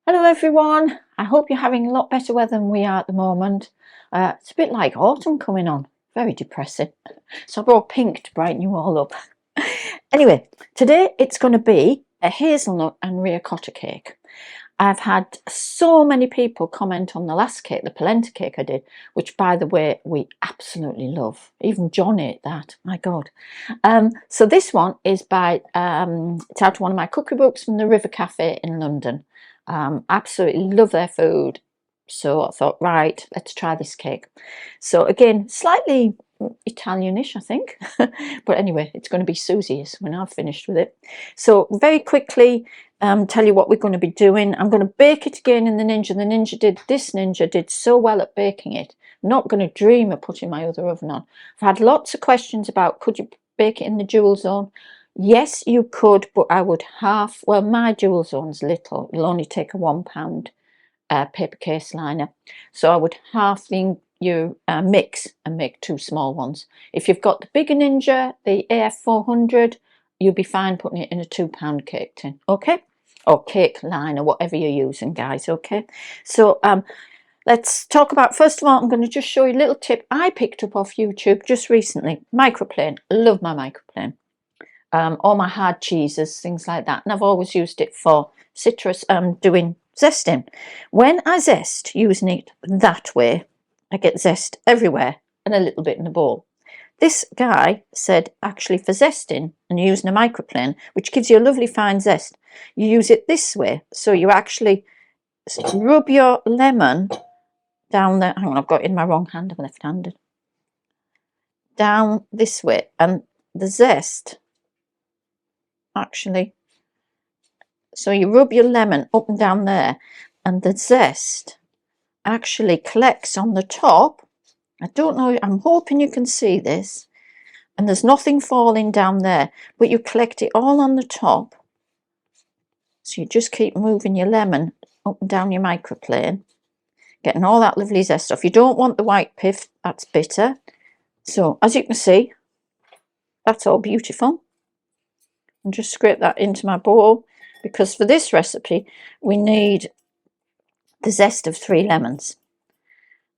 Hello everyone, I hope you're having a lot better weather than we are at the moment. It's a bit like autumn coming on, very depressing. So I brought pink to brighten you all up. Anyway, today it's going to be a hazelnut and ricotta cake. I've had so many people comment on the last cake, the polenta cake I did, which by the way, we absolutely love. Even John ate that, my God. So this one is by, it's out of one of my cookery books from the River Cafe in London. Absolutely love their food. So I thought, right, let's try this cake. So again, slightly Italianish, I think. But anyway, it's going to be Susie's when I've finished with it. So very quickly, tell you what we're going to be doing. I'm going to bake it again in the Ninja. This Ninja did so well at baking it. I'm not going to dream of putting my other oven on. I've had lots of questions about, could you bake it in the dual zone? Yes, you could, but I would half, well, my dual zone's little. It'll only take a £1 paper case liner. So I would half your mix and make 2 small ones. If you've got the bigger Ninja, the AF400, you'll be fine putting it in a £2 cake tin, okay? Or cake liner, whatever you're using, guys, okay? So let's talk about, first of all, I'm going to just show you a little tip I picked up off YouTube just recently. Microplane, love my microplane. All my hard cheeses, things like that. And I've always used it for citrus, doing zesting. When I zest using it that way, I get zest everywhere and a little bit in the bowl. This guy said actually for zesting and using a microplane, which gives you a lovely fine zest, you use it this way. So you actually rub your lemon down there. Hang on, I've got it in my wrong hand, I'm left-handed. Down this way, and the zest actually, so you rub your lemon up and down there and the zest actually collects on the top. I don't know, I'm hoping you can see this, and there's nothing falling down there, but you collect it all on the top. So you just keep moving your lemon up and down your microplane, getting all that lovely zest off. You don't want the white pith, that's bitter. So as you can see, that's all beautiful. And just scrape that into my bowl, because for this recipe we need the zest of 3 lemons.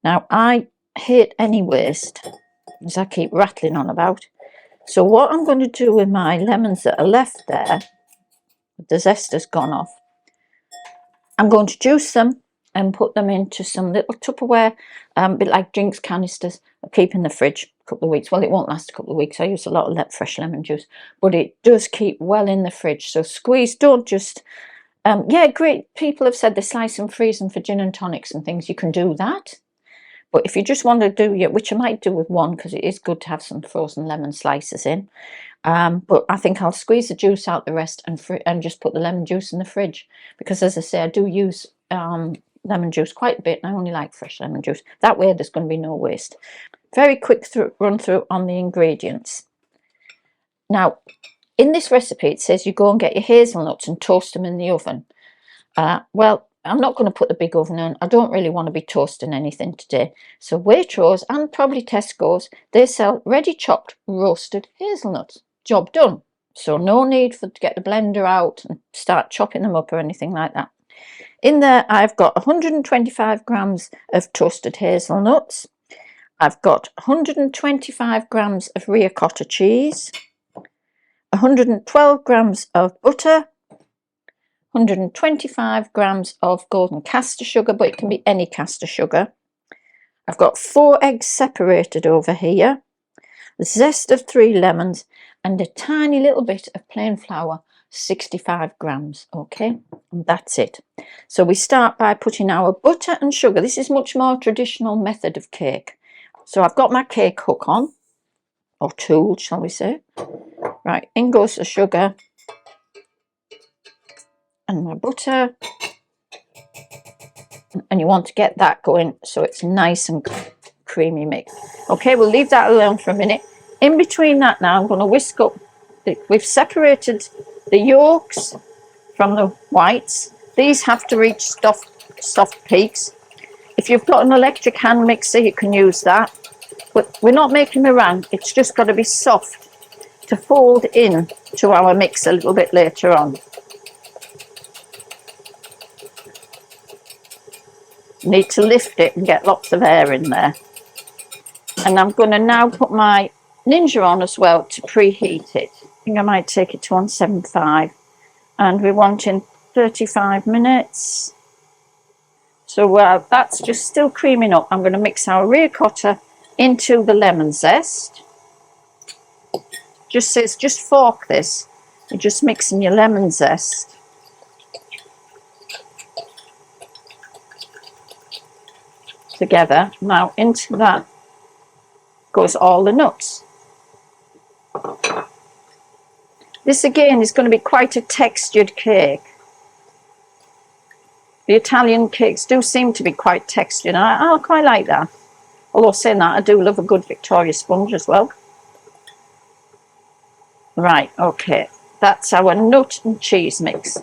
Now I hate any waste, as I keep rattling on about. So what I'm going to do with my lemons that are left there, the zest has gone off, I'm going to juice them and put them into some little Tupperware, a bit like drinks canisters, I keep in the fridge a couple of weeks. Well, it won't last a couple of weeks. I use a lot of fresh lemon juice, but it does keep well in the fridge. So squeeze, don't just, yeah, great. People have said they slice and freeze them for gin and tonics and things. You can do that. But if you just want to do it, which I might do with one, because it is good to have some frozen lemon slices in. But I think I'll squeeze the juice out the rest and just put the lemon juice in the fridge. Because as I say, I do use lemon juice quite a bit, and I only like fresh lemon juice. That way there's going to be no waste. Very quick run through on the ingredients. Now, in this recipe it says you go and get your hazelnuts and toast them in the oven. Well, I'm not going to put the big oven on. I don't really want to be toasting anything today. So Waitrose and probably Tesco's, they sell ready chopped roasted hazelnuts. Job done. So no need to get the blender out and start chopping them up or anything like that. In there I've got 125 grams of toasted hazelnuts. I've got 125 grams of ricotta cheese, 112 grams of butter, 125 grams of golden castor sugar, but it can be any castor sugar. I've got 4 eggs separated over here, the zest of 3 lemons, and a tiny little bit of plain flour, 65 grams, okay, and that's it. So we start by putting our butter and sugar. This is much more traditional method of cake. So I've got my cake hook on, or tool, shall we say. Right, in goes the sugar and my butter. And you want to get that going so it's nice and creamy mix. Okay, we'll leave that alone for a minute. In between that now, I'm going to whisk up. We've separated the yolks from the whites. These have to reach soft peaks. If you've got an electric hand mixer, you can use that. But we're not making meringue. It's just got to be soft to fold in to our mix a little bit later on. Need to lift it and get lots of air in there. And I'm going to now put my Ninja on as well to preheat it. I think I might take it to 175. And we're wanting 35 minutes. So that's just still creaming up. I'm going to mix our ricotta into the lemon zest. Just says, just fork this. You're just mixing your lemon zest together. Now into that goes all the nuts. This again is going to be quite a textured cake. The Italian cakes do seem to be quite textured, and I quite like that. Although saying that, I do love a good Victoria sponge as well. Right, okay, that's our nut and cheese mix.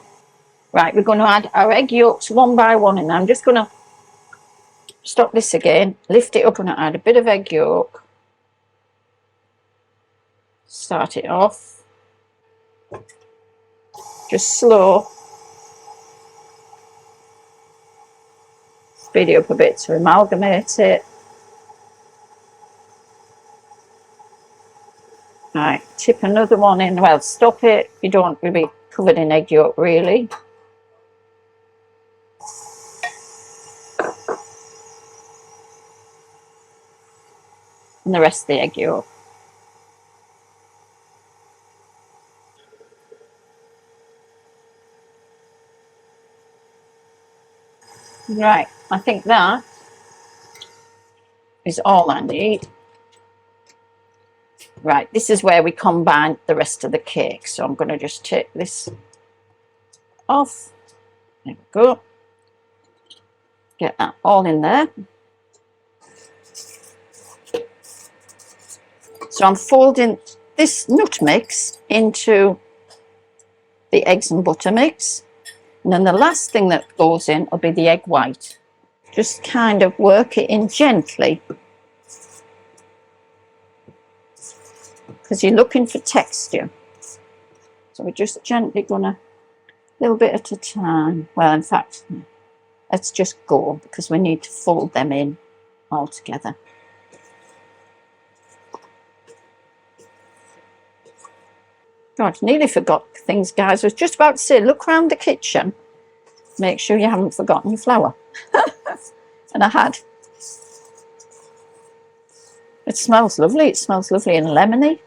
Right, we're going to add our egg yolks one by one, and I'm just going to stop this again, lift it up and add a bit of egg yolk. Start it off. Just slow. Speed it up a bit to amalgamate it. Right, tip another one in. Well, stop it. You don't want to be covered in egg yolk, really. And the rest of the egg yolk. Right, I think that is all I need. Right, this is where we combine the rest of the cake. So I'm going to just take this off. There we go. Get that all in there. So I'm folding this nut mix into the eggs and butter mix. And then the last thing that goes in will be the egg white. Just kind of work it in gently, because you're looking for texture. So we're just gently going to, a little bit at a time. Well, in fact, let's just go, because we need to fold them in all together. God, nearly forgot things, guys. I was just about to say, look around the kitchen. Make sure you haven't forgotten your flour. And I had. It smells lovely. It smells lovely and lemony.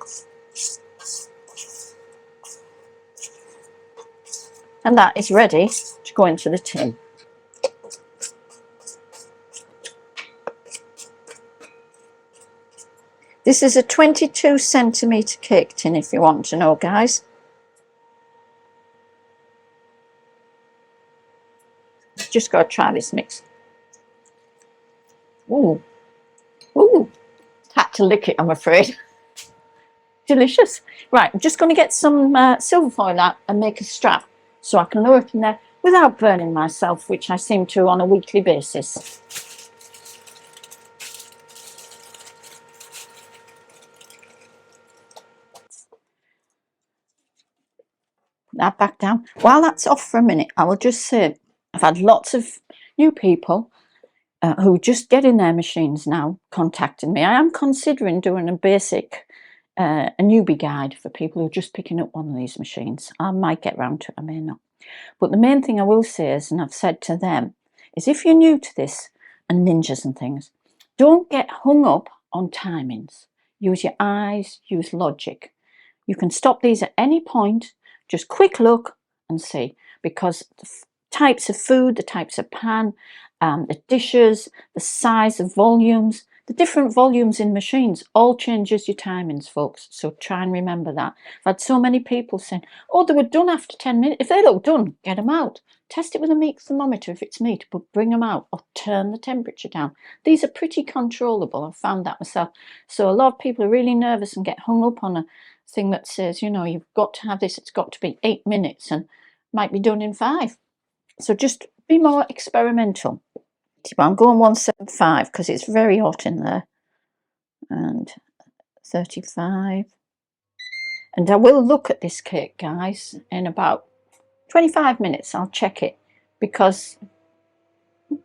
And that is ready to go into the tin. This is a 22 centimetre cake tin, if you want to know, guys. Just got to try this mix. Ooh. Ooh. Had to lick it, I'm afraid. Delicious. Right, I'm just going to get some silver foil out and make a strap so I can lower it in there without burning myself, which I seem to on a weekly basis. That back down. While that's off for a minute, I will just say I've had lots of new people who just get in their machines now contacting me. I am considering doing a basic a newbie guide for people who are just picking up one of these machines. I might get round to it, I may not. But the main thing I will say is, and I've said to them, is if you're new to this and ninjas and things, don't get hung up on timings. Use your eyes, use logic. You can stop these at any point, just quick look and see, because the types of food, the types of pan, the dishes, the size of volumes, the different volumes in machines all changes your timings, folks. So try and remember that. I've had so many people saying, oh, they were done after 10 minutes. If they look done, get them out. Test it with a meat thermometer if it's meat, but bring them out or turn the temperature down. These are pretty controllable. I've found that myself. So a lot of people are really nervous and get hung up on a thing that says, you know, you've got to have this, it's got to be 8 minutes and might be done in 5. So just be more experimental. I'm going 175 because it's very hot in there. And 35. And I will look at this cake, guys, in about 25 minutes. I'll check it because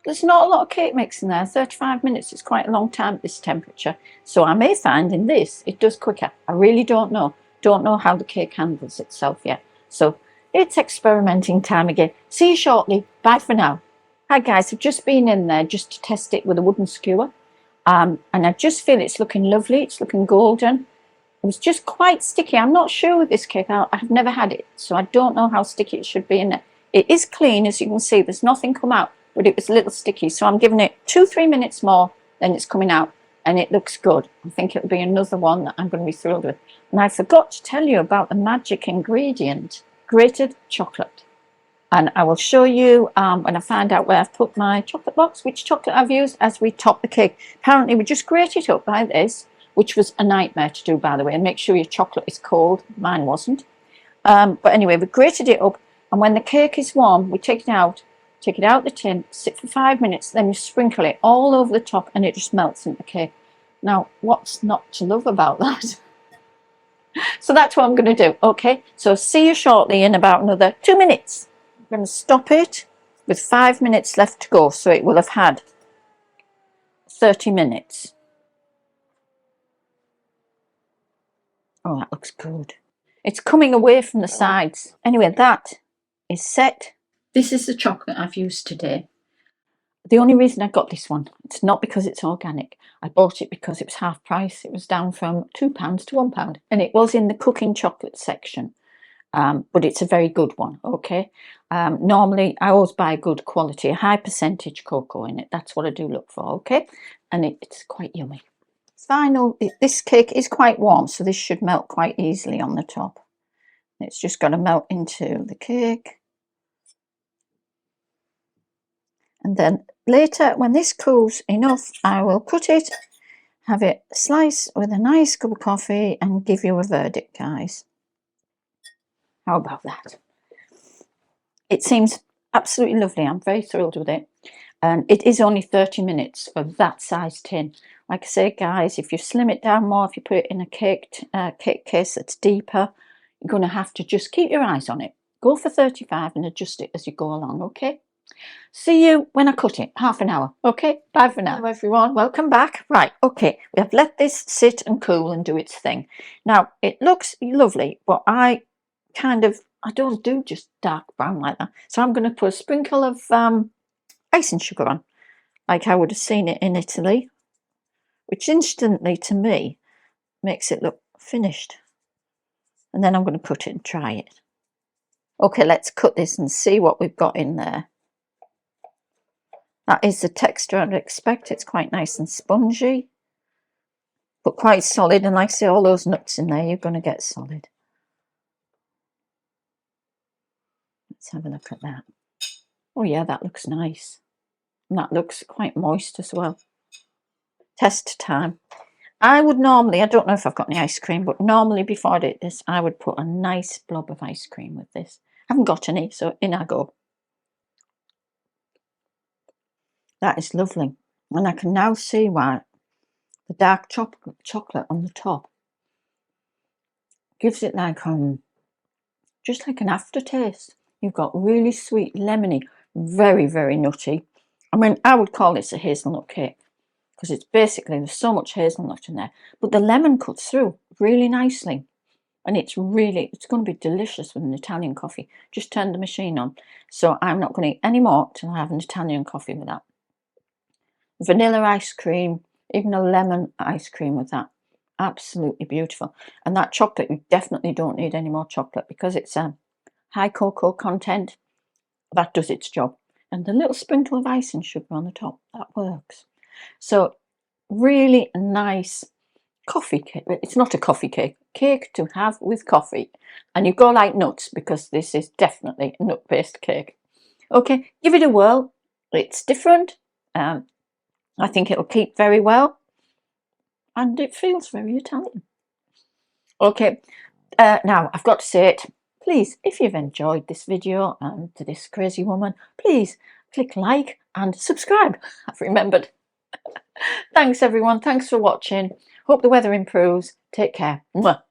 there's not a lot of cake mix in there. 35 minutes is quite a long time at this temperature. So I may find in this, it does quicker. I really don't know. Don't know how the cake handles itself yet. So it's experimenting time again. See you shortly. Bye for now. Hi guys, I've just been in there just to test it with a wooden skewer. And I just feel it's looking lovely. It's looking golden. It was just quite sticky. I'm not sure with this cake. I've never had it, so I don't know how sticky it should be in it. It is clean, as you can see. There's nothing come out, but it was a little sticky. So I'm giving it 2-3 minutes more, then it's coming out, and it looks good. I think it'll be another one that I'm going to be thrilled with. And I forgot to tell you about the magic ingredient, grated chocolate. And I will show you when I find out where I've put my chocolate box, which chocolate I've used as we top the cake. Apparently, we just grate it up like this, which was a nightmare to do, by the way, and make sure your chocolate is cold. Mine wasn't. But anyway, we grated it up, and when the cake is warm, we take it out the tin, sit for 5 minutes, then you sprinkle it all over the top, and it just melts into the cake. Now, what's not to love about that? So that's what I'm going to do, okay? So see you shortly in about another 2 minutes. I'm going to stop it with 5 minutes left to go, so it will have had 30 minutes. Oh, that looks good. It's coming away from the sides. Anyway, that is set. This is the chocolate I've used today. The only reason I got this one, it's not because it's organic. I bought it because it was half price. It was down from £2 to £1, and it was in the cooking chocolate section. But it's a very good one, okay? Normally, I always buy good quality, a high percentage cocoa in it. That's what I do look for, okay? And it's quite yummy. Final, this cake is quite warm, so this should melt quite easily on the top. It's just got to melt into the cake. And then later, when this cools enough, I will cut it, have it sliced with a nice cup of coffee, and give you a verdict, guys. How about that? It seems absolutely lovely. I'm very thrilled with it. And it is only 30 minutes for that size tin. Like I say, guys, if you slim it down more, if you put it in a cake case that's deeper, you're going to have to just keep your eyes on it. Go for 35 and adjust it as you go along, okay? See you when I cut it, half an hour, okay? Bye for now. Hello, everyone. Welcome back. Right, okay. We have let this sit and cool and do its thing. Now, it looks lovely, but I don't do just dark brown like that. So I'm going to put a sprinkle of icing sugar on, like I would have seen it in Italy, which instantly to me makes it look finished. And then I'm going to cut it and try it. Okay, let's cut this and see what we've got in there. That is the texture I'd expect. It's quite nice and spongy, but quite solid. And like I say, all those nuts in there, you're going to get solid. Let's have a look at that. Oh yeah, that looks nice. And that looks quite moist as well. Test time. I would normally, I don't know if I've got any ice cream, but normally before I did this, I would put a nice blob of ice cream with this. I haven't got any, so in I go. That is lovely. And I can now see why the dark chocolate on the top gives it like just like an aftertaste. You've got really sweet, lemony, very, very nutty. I mean, I would call this a hazelnut cake because it's basically, there's so much hazelnut in there, but the lemon cuts through really nicely. And it's going to be delicious with an Italian coffee. Just turned the machine on. So I'm not going to eat any more till I have an Italian coffee with that. Vanilla ice cream, even a lemon ice cream with that. Absolutely beautiful. And that chocolate, you definitely don't need any more chocolate because it's a high cocoa content. That does its job. And the little sprinkle of icing sugar on the top, that works. So really nice coffee cake. It's not a coffee cake. Cake to have with coffee. And you go like nuts because this is definitely a nut-based cake. Okay, give it a whirl. It's different. I think it'll keep very well. And it feels very Italian. Okay, now I've got to say it. Please, if you've enjoyed this video and this crazy woman, please click like and subscribe. I've remembered. Thanks everyone. Thanks for watching. Hope the weather improves. Take care. Mwah.